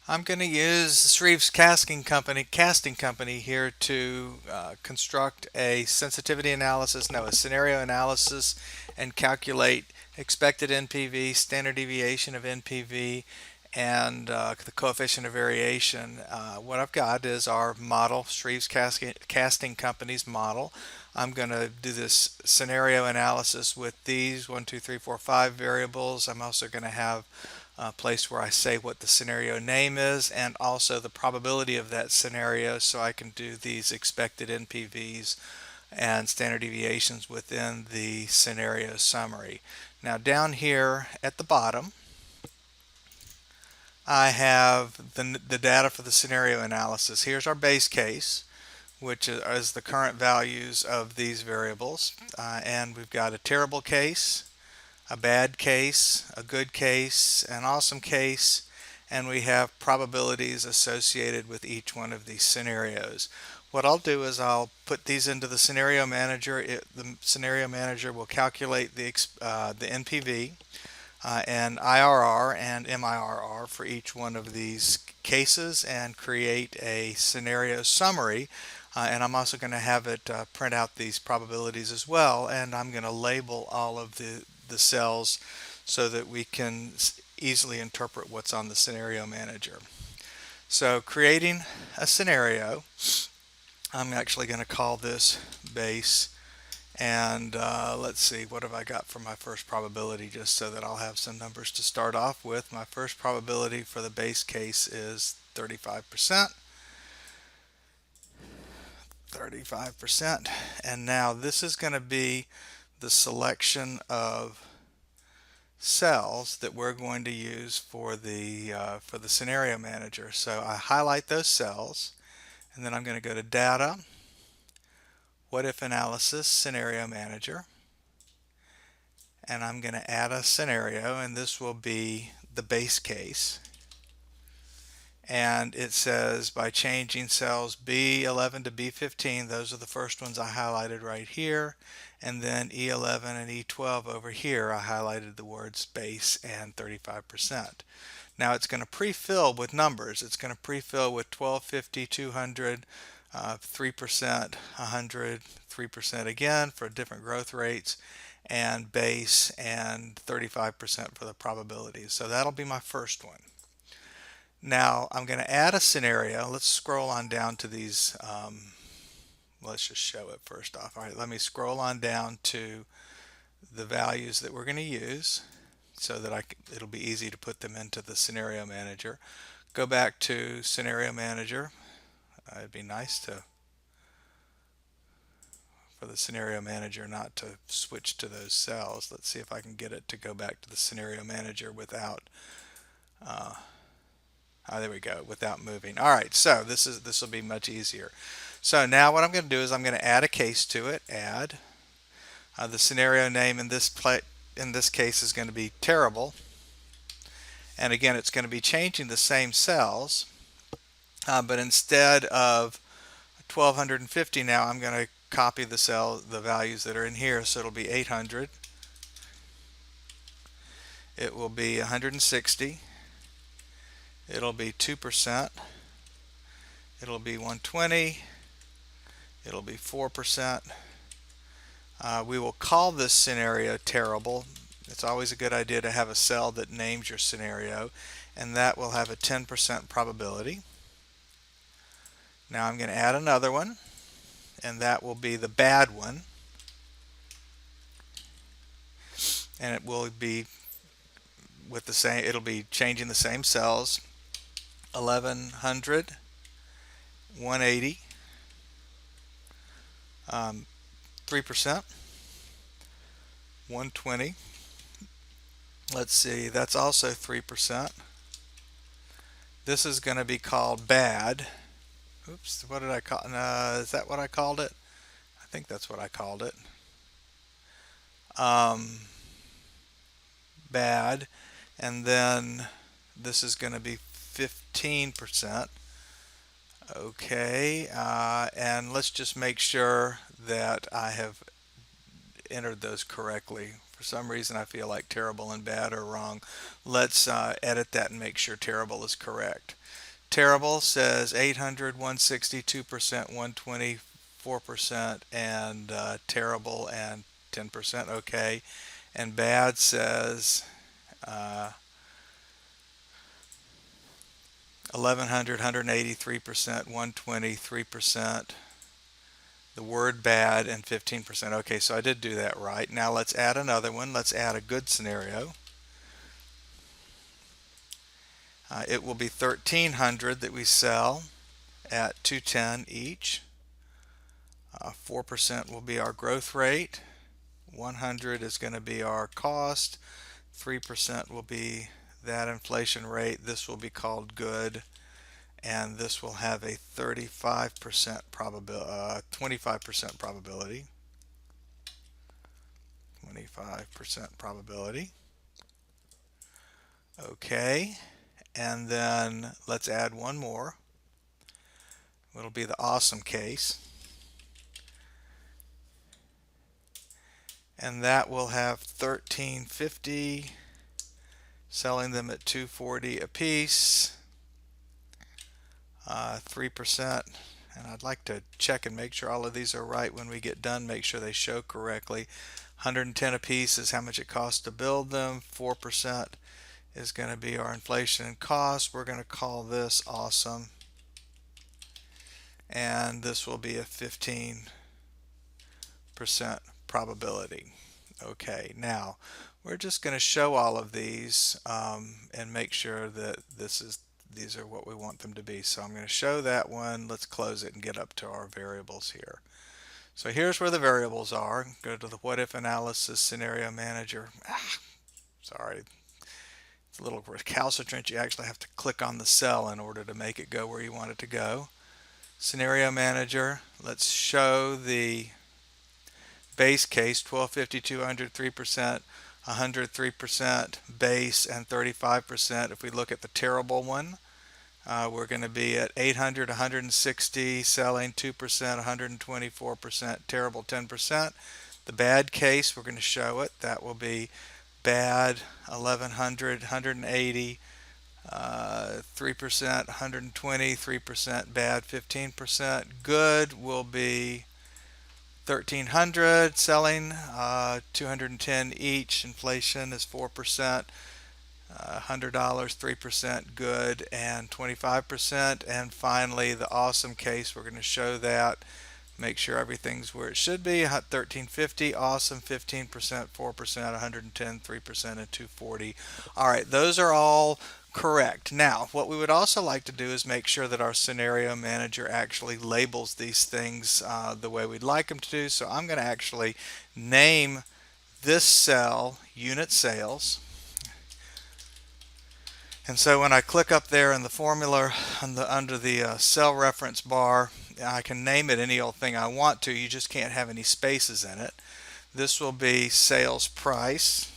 I'm going to use Stdev casting company here to construct a sensitivity analysis, no, a scenario analysis, and calculate expected NPV, standard deviation of NPV, and the coefficient of variation. What I've got is our model, Stdev casting company's model. I'm going to do this scenario analysis with these 1, 2, 3, 4, 5 variables. I'm also going to have a place where I say what the scenario name is and also the probability of that scenario, so I can do these expected NPVs and standard deviations within the scenario summary. Now down here at the bottom I have the data for the scenario analysis. Here's our base case, which is the current values of these variables, and we've got a terrible case, a bad case, a good case, an awesome case, and we have probabilities associated with each one of these scenarios. What I'll do is I'll put these into the scenario manager. The scenario manager will calculate the NPV and IRR and MIRR for each one of these cases and create a scenario summary. And I'm also going to have it print out these probabilities as well, and I'm going to label all of the cells so that we can easily interpret what's on the scenario manager. So creating a scenario, I'm actually going to call this base, and let's see, what have I got for my first probability, just so that I'll have some numbers to start off with. My first probability for the base case is 35%. 35%. And now this is going to be the selection of cells that we're going to use for the scenario manager. So I highlight those cells, and then I'm going to go to Data, What If Analysis, Scenario Manager, and I'm going to add a scenario, and this will be the base case. And it says by changing cells B11 to B15, those are the first ones I highlighted right here, and then E11 and E12 over here I highlighted the words base and 35%. Now it's going to pre-fill with numbers. It's going to pre-fill with 12, 50, 200, 3%, 100, 3% again for different growth rates, and base, and 35% for the probabilities. So that'll be my first one. Now I'm going to add a scenario. Let's scroll on down to these. Let's just show it first off. All right, let me scroll on down to the values that we're going to use so that it'll be easy to put them into the scenario manager. Go back to scenario manager. It'd be nice for the scenario manager not to switch to those cells. Let's see if I can get it to go back to the scenario manager without there we go, without moving. All right, so this will be much easier. So now what I'm going to do is I'm going to add a case to it. Add the scenario name in this case is going to be terrible, and again it's going to be changing the same cells, but instead of 1250 now I'm going to copy the values that are in here, so it'll be 800, it will be 160, it'll be 2%, it'll be 120, it'll be 4%. We will call this scenario terrible. It's always a good idea to have a cell that names your scenario, and that will have a 10% probability. Now I'm going to add another one, and that will be the bad one, and it will be with the same, it'll be changing the same cells, 1100, 180, 3%, 120, let's see, that's also 3%. This is going to be called bad. Oops, what did I call it? Is that what I called it? I think that's what I called it. Bad. And then this is going to be 15%. Okay, and let's just make sure that I have entered those correctly For some reason I feel like terrible and bad are wrong. Let's edit that and make sure terrible is correct. Terrible says 800, 160, 2%, 120, 4%, and terrible and 10%. Okay. And bad says 1100, 183%, 120, 3%, the word bad, and 15%. Okay, so I did do that right. Now let's add another one. Let's add a good scenario. It will be 1300 that we sell at 210 each. 4% will be our growth rate. 100 is going to be our cost. 3% will be that inflation rate. This will be called good. And this will have a 35% probability, 25% probability. 25% probability. Okay, and then let's add one more. It'll be the awesome case. And that will have 1350, selling them at 240 a piece, 3%. And I'd like to check and make sure all of these are right when we get done, make sure they show correctly. 110 a piece is how much it costs to build them. 4% is going to be our inflation and cost. We're going to call this awesome. And this will be a 15% probability. Okay, now we're just going to show all of these and make sure that these are what we want them to be. So I'm going to show that one. Let's close it and get up to our variables here. So here's where the variables are. Go to the what if analysis scenario manager. Sorry, it's a little recalcitrant. You actually have to click on the cell in order to make it go where you want it to go. Scenario manager, let's show the base case, 1250, 200, 3%, 100, 3%, base, and 35%. If we look at the terrible one, we're going to be at 800, 160, selling 2%, 124%, terrible 10%. The bad case, we're going to show it. That will be bad 1100, 180, 3%, 120, 3%, bad 15%. Good will be 1300, selling 210 each. Inflation is 4%. $100, 3% good, and 25%. And finally, the awesome case, we're going to show that. Make sure everything's where it should be. 1350, awesome, 15%, 4%, 110, 3%, and 240. All right, those are all correct. Now, what we would also like to do is make sure that our scenario manager actually labels these things the way we'd like them to do. So I'm going to actually name this cell unit sales. And so when I click up there in the formula under the cell reference bar, I can name it any old thing I want to. You just can't have any spaces in it. This will be sales price.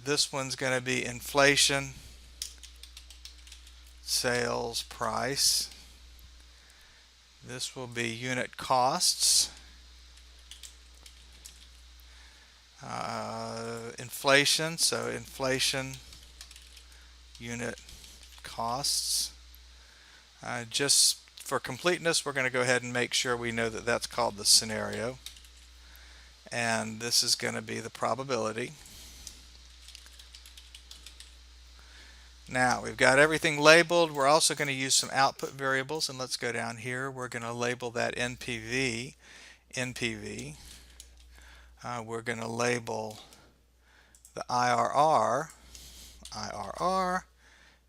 This one's going to be inflation, sales price. This will be unit costs. Inflation, so inflation, unit costs. Just for completeness, we're going to go ahead and make sure we know that that's called the scenario. And this is going to be the probability. Now we've got everything labeled. We're also going to use some output variables, and let's go down here. We're going to label that NPV. We're going to label the IRR,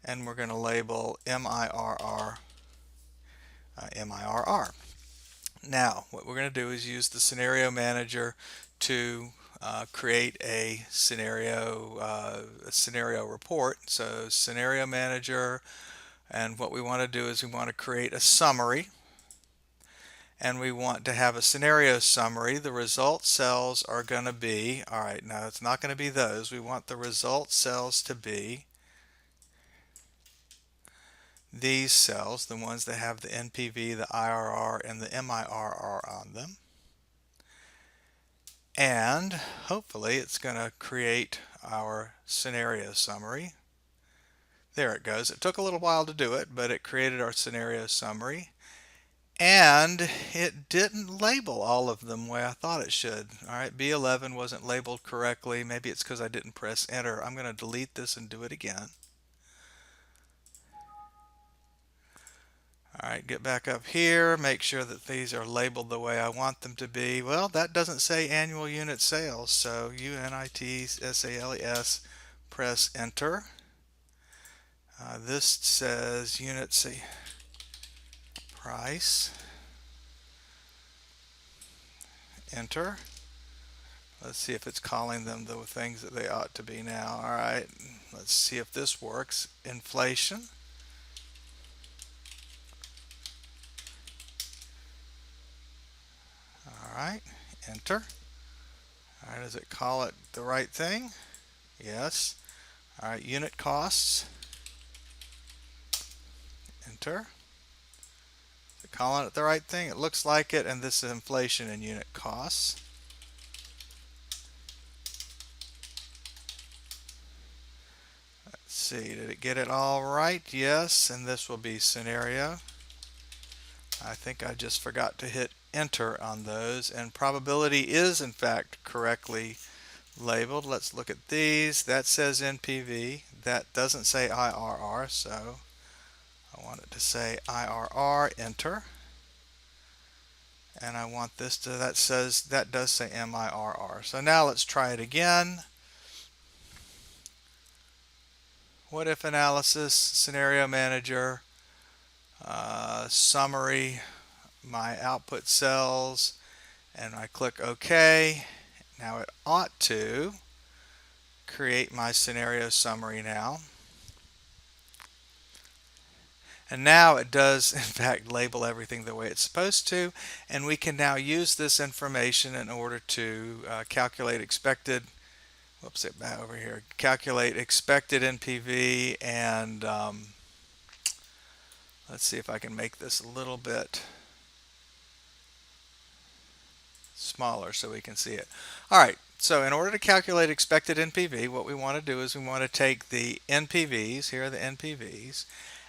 and we're going to label MIRR, MIRR. Now, what we're going to do is use the scenario manager to create a scenario report. So scenario manager, and what we want to do is we want to create a summary. And we want to have a scenario summary. The result cells are going to be, all right, now it's not going to be those. We want the result cells to be these cells, the ones that have the NPV, the IRR, and the MIRR on them. and hopefully it's going to create our scenario summary. There it goes. It took a little while to do it, but it created our scenario summary. And it didn't label all of them the way I thought it should. All right, B11 wasn't labeled correctly. Maybe it's because I didn't press enter. I'm going to delete this and do it again. All right, get back up here, make sure that these are labeled the way I want them to be. Well, that doesn't say annual unit sales, so UNITSALES, press enter. This says unit price, enter. Let's see if it's calling them the things that they ought to be now. All right, let's see if this works. Inflation. All right, enter. All right, does it call it the right thing? Yes. All right, unit costs. Enter. Is it calling it the right thing? It looks like it, and this is inflation in unit costs. Let's see, did it get it all right? Yes, and this will be scenario. I think I just forgot to hit enter on those, and probability is in fact correctly labeled. Let's look at these. That says NPV. That doesn't say IRR, so I want it to say IRR, enter. And I want this to, that does say MIRR. So now let's try it again. What if analysis, scenario manager, summary, my output cells, and I click OK. Now it ought to create my scenario summary now. And now it does in fact label everything the way it's supposed to, and we can now use this information in order to calculate expected, whoops, it back over here, calculate expected NPV, and let's see if I can make this a little bit smaller so we can see it. All right, so in order to calculate expected NPV, what we want to do is we want to take the NPVs, here are the NPVs,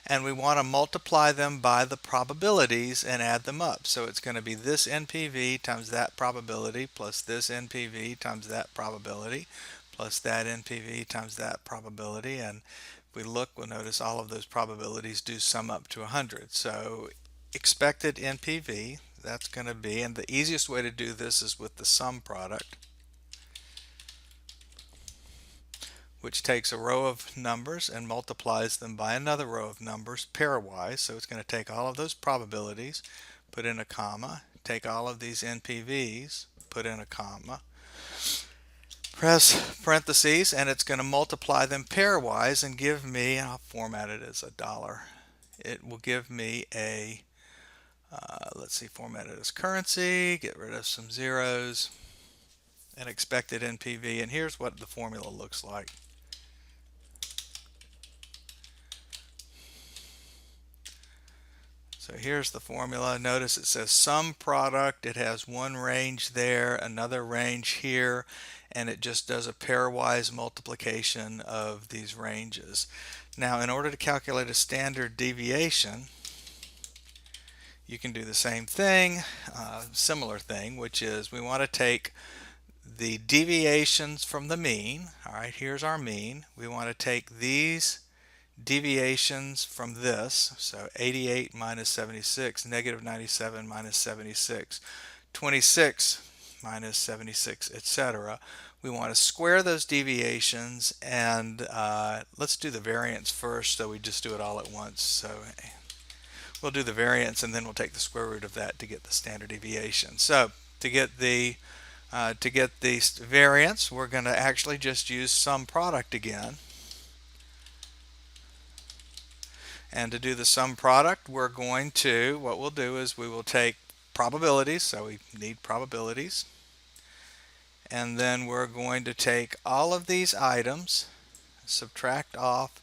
and we want to multiply them by the probabilities and add them up. So it's going to be this NPV times that probability plus this NPV times that probability plus that NPV times that probability, and if we look, we'll notice all of those probabilities do sum up to 100. So expected NPV, that's going to be, and the easiest way to do this is with the sum product, which takes a row of numbers and multiplies them by another row of numbers pairwise. So it's going to take all of those probabilities, put in a comma, take all of these NPVs, put in a comma, press parentheses, and it's going to multiply them pairwise and give me, I'll format it as $1. It will give me a, let's see, format it as currency, get rid of some zeros, and expected NPV. And here's what the formula looks like. So here's the formula. Notice it says sum product. It has one range there, another range here, and it just does a pairwise multiplication of these ranges. Now, in order to calculate a standard deviation, you can do the same thing, similar thing, which is we want to take the deviations from the mean. All right, here's our mean. We want to take these deviations from this, so 88 minus 76, negative 97 minus 76, 26 minus 76, etc. We want to square those deviations, and let's do the variance first, so we just do it all at once. So we'll do the variance, and then we'll take the square root of that to get the standard deviation. So to get the variance, we're going to actually just use sum product again. And to do the sum product, we're going to, what we'll do is we will take probabilities, so we need probabilities, and then we're going to take all of these items, subtract off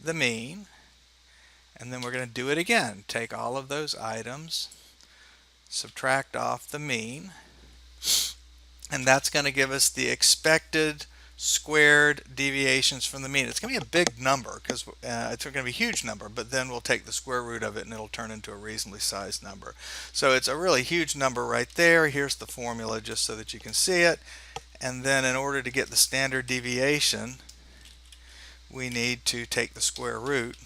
the mean, and then we're going to do it again. Take all of those items, subtract off the mean, and that's going to give us the expected squared deviations from the mean. It's going to be a big number because it's going to be a huge number, but then we'll take the square root of it and it'll turn into a reasonably sized number. So it's a really huge number right there. Here's the formula just so that you can see it. And then in order to get the standard deviation, we need to take the square root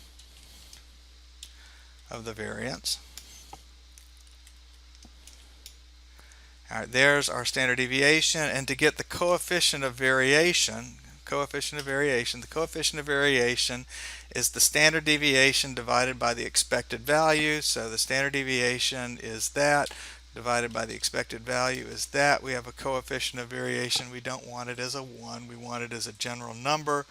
of the variance. All right, there's our standard deviation, and to get the coefficient of variation, the coefficient of variation is the standard deviation divided by the expected value. So the standard deviation is that divided by the expected value is that. We have a coefficient of variation. We don't want it as a 1, we want it as a general number,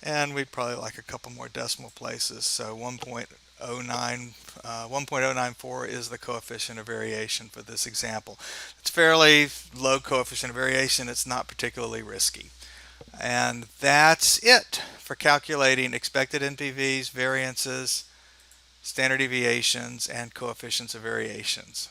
and we'd probably like a couple more decimal places. So 1.094 is the coefficient of variation for this example. It's fairly low coefficient of variation. It's not particularly risky. And that's it for calculating expected NPVs, variances, standard deviations, and coefficients of variations.